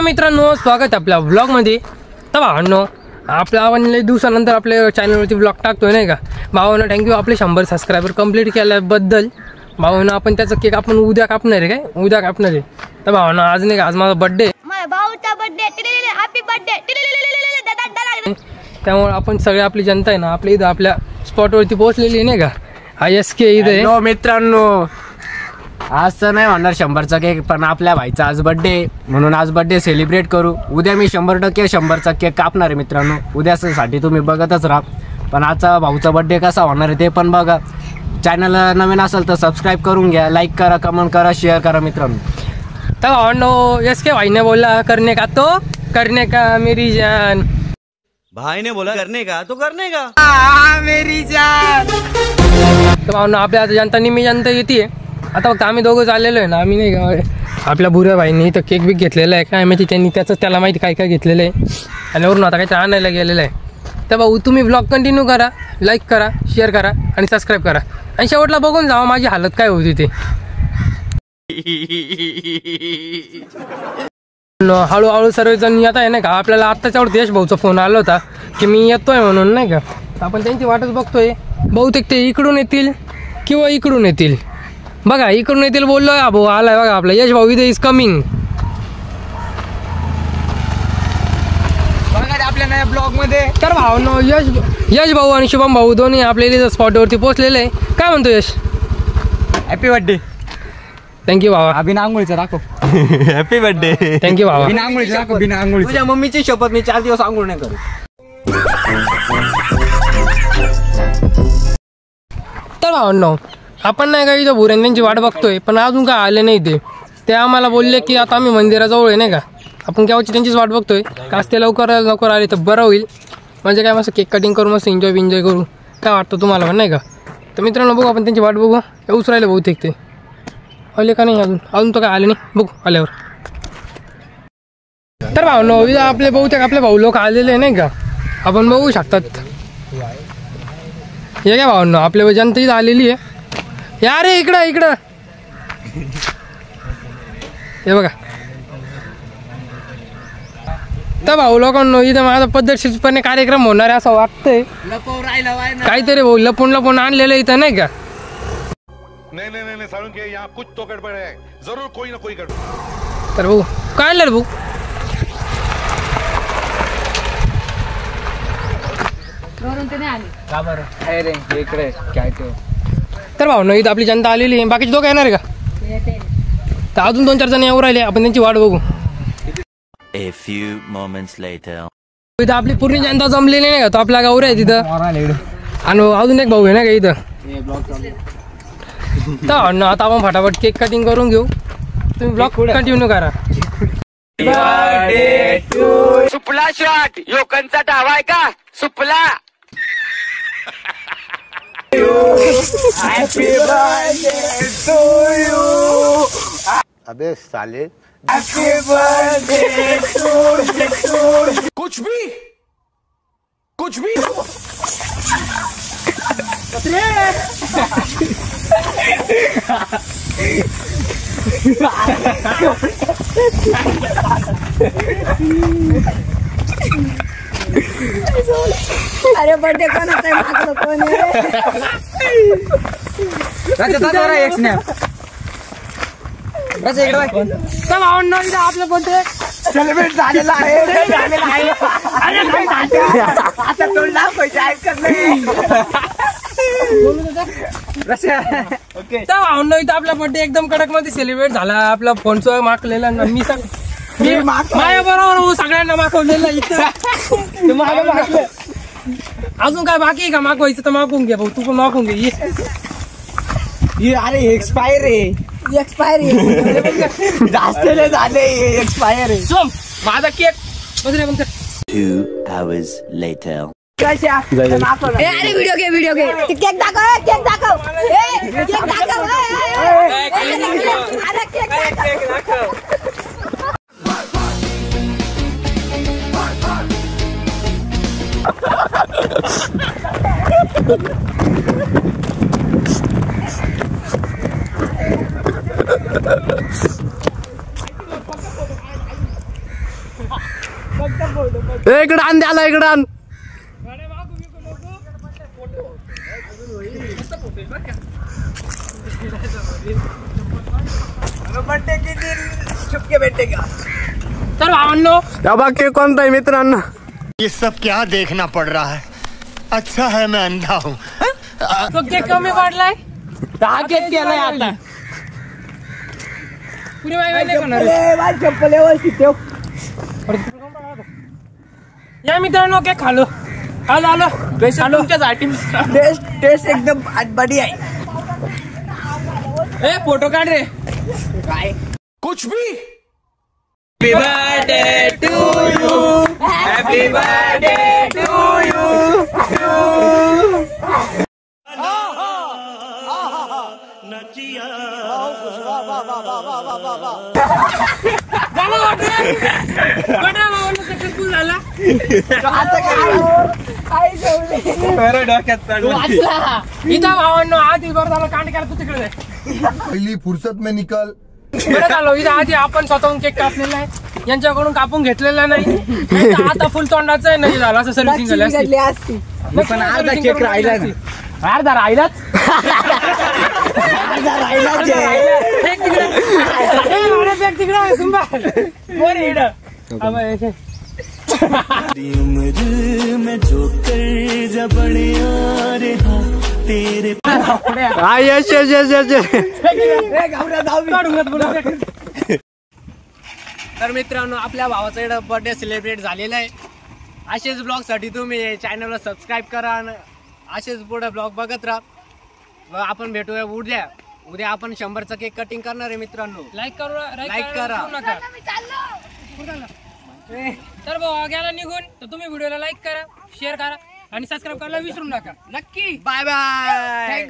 Hello मित्रांनो, स्वागत आपल्या व्लॉगमध्ये. तर भावांनो, आपल्या आपण लई दिवसानंतर आपल्या चॅनलवरती व्लॉग टाकतोय नाही का. भावांनो थँक्यू आपले 100 सबस्क्रायबर कंप्लीट केल्याबद्दल. भावांनो आपण त्याचा केक आपण उद्या कापणार आहे. काय उद्या कापणार आहे. तर भावांनो आज नाही का, आज माझा बर्थडे, माझ्या भाऊचा बर्थडे. Happy birthday. त्यामुळे आपण सगळे आपली जनता आहे ना आपल्या इथं आपल्या स्पॉटवरती पोहोचलेली नाही का. ISK इथे. हो मित्रांनो, आज तर नाही म्हणणार 100चा केक, पण आपल्या भाईचा आज बर्थडे म्हणून आज बर्थडे सेलिब्रेट करू. उद्या मी 100% 100चा केक कापणार आहे मित्रांनो. उद्यासाठी तुम्ही बघतच राहा. पण आजचा भाऊचा बर्थडे कसा होणार आहे ते पण बघा. चॅनल नवीन असेल तर सबस्क्राइब करून घ्या, लाईक करा, कमेंट करा, शेअर करा मित्रांनो. तर भावांनो SK भाई ने बोला करने का तो करने का मेरी जान. भाई ने बोला करने का तो करने का मेरी जान. तर भावांनो आपल्या आता जनता निम्मी जनता येते. आता फक्त आम्ही दोघं चाललेलो आहे ना. आम्ही नाही का आपल्या बुऱ्या भाईनी इथं केक बिक घेतलेला आहे. काय माहिती त्यांनी त्याला माहिती काय काय घेतलेलं आहे. आणि वरून आता काहीतरी आणायला गेलेलं आहे. तर भाऊ तुम्ही ब्लॉग कंटिन्यू करा, लाईक करा, शेअर करा आणि सबस्क्राईब करा. आणि शेवटला बघून जावा माझी हालत काय होती ते. हळूहळू सर्वजण येत आहे नाही का. आपल्याला आत्ताच्यावर यश भाऊचा फोन आला होता की मी येतोय म्हणून नाही का. आपण त्यांची वाटच बघतोय. बहुतेक ते इकडून येतील किंवा इकडून येतील. बघा इकडून येतील बोललो आहे. भाऊ आलाय बघा आपला यश भाऊ इथे इज कमिंग. बघा आपल्या नव्या ब्लॉग मध्ये. तर भाऊ यश भाऊ आणि शुभम भाऊ दोन्ही आपल्या इथे स्पॉटवरती पोहोचलेले आहे. काय म्हणतो यश? Happy birthday. थँक्यू भावा. बिना आंघोळीचा दाखव. Happy birthday. थँक्यू भावा. बिना आंघोळीचा दाखव. बिना आंघोळी. तुझ्या मम्मीची शपथ मी 4 दिवस आंघोळ नाही करू. तर भावांनो आपण नाही का इथं भुऱ्यान त्यांची वाट बघतोय, पण अजून काय आले नाही ते आम्हाला बोलले की आता आम्ही मंदिराजवळ आहे नाही का. आपण केव्हाची त्यांचीच वाट बघतोय. कास ते लवकर आले तर बरं होईल. म्हणजे काय मस्त केक कटिंग करू, मस्त एन्जॉय करू. काय वाटतं तुम्हाला पण नाही का. तर मित्रांनो बघू आपण त्यांची वाट बघू. येऊच राहिले बहुतेक ते. आले का नाही अजून तर काय आले नाही. बघू आल्यावर. तर भावनो इथं आपले बहुतेक आपले भाऊ लोक आलेले नाही का. आपण बघू शकतात. हे काय भावनो आपल्या जनता इथं आलेली आहे. या रे इकडं हे बघा. तर भाऊ लोकांनो इथं माझा पद्धतशीरपणे कार्यक्रम होणार आहे असं वाटतंय. काहीतरी भाऊ लपून आणलेलं इथं नाही का. नहीं सारुण के यहाँ कुछ तो गड़बड़ है, जरूर कोई ना कोई गड़बड़. तर भाऊ काय आणलं रे भाऊ? तर भाऊ न इथं आपली जनता आलेली आहे. बाकीचे दोघं येणार आहे का? तर अजून 2-4 जण येऊ राहिले. आपण त्यांची वाट बघू. A few moments later. इथं आपली पूर्ण जनता जमलेली नाही का. तो आपला गावरा आहे तिथं. आणि अजून एक भाऊ आहे ना का इथं. तर आता आपण फटाफट केक कटिंग करून घेऊ. तुम्ही ब्लॉग कंटिन्यू करा. सुपला शॉट योकनचा डावाय का सुपला. Happy birthday to you. अबे साले. Happy birthday to you. कुछ भी अरे बर्थडे कोणाचा आहे? मागलं कोण आहे? एक स्नॅप. आपलं बर्थडे सेलिब्रेट झालेला आहे. आता तोंडला पैसे ऐकत नाही. तर आपला बर्थडे एकदम कडक मध्ये सेलिब्रेट झाला. आपला फोनचं मागलेला मी माझ्या बरोबर सगळ्यांना मागवलेलं इथं. मागलं अजून काय बाकी आहे का मागवायचं तर मागून घे भाऊ. तू पण मागून घे. अरे एक्सपायर आहे. जास्त झाले. एक्सपायर आहे. सोम माझा केक 2 hours later. अरे व्हिडिओ घे. केक दाखव. केक दाखव. अरे केक दाखव. इकडं आण द्याला इकडं आण. तर भावांनो या बघ केक कोणता आहे मित्रांनो. ये सब क्या देखना पड़ रहा है. अच्छा है मैं अंधा हूँ. तो केक कमी पडलाय. हा केक केलाय आता. पुरी नाही या मित्रांनो केक खालो. आलो आलो तुमच्यासाठी. टेस्ट एकदम बढिया आहे. ए फोटो काढ रे. काय कुछ भी. Happy birthday to you. Happy birthday to you. Successful झाला. इथं भावांनो आधी बरं झालं कांड केला तू तिकडे. पहली फुर्सत में निकल. बरं झालं इथं आधी आपण स्वतःहून केक कापलेला आहे. यांच्याकडून कापून घेतलेला नाही. आता फुल तोंडाचं आहे नाही झालं असं सर्व्हिसिंग झाली असती. पण अर्धा केक राहिला ना. अर्धा राहिलाच. Yes yes yes yes. तर मित्रांनो आपल्या भावाचा इकडं बर्थडे सेलिब्रेट झालेला आहे. असेच ब्लॉग साठी तुम्ही चॅनलला सबस्क्राईब करा आणि असेच पुढे ब्लॉग बघत राहा. आपण भेटूया उद्या आपण 100चा केक कटिंग करणार आहे मित्रांनो. लाईक लाईक करा. तर भाऊ गेला निघून तर तुम्ही व्हिडिओला लाईक करा, शेअर करा आणि सबस्क्राईब करायला विसरू नका. नक्की. Bye bye.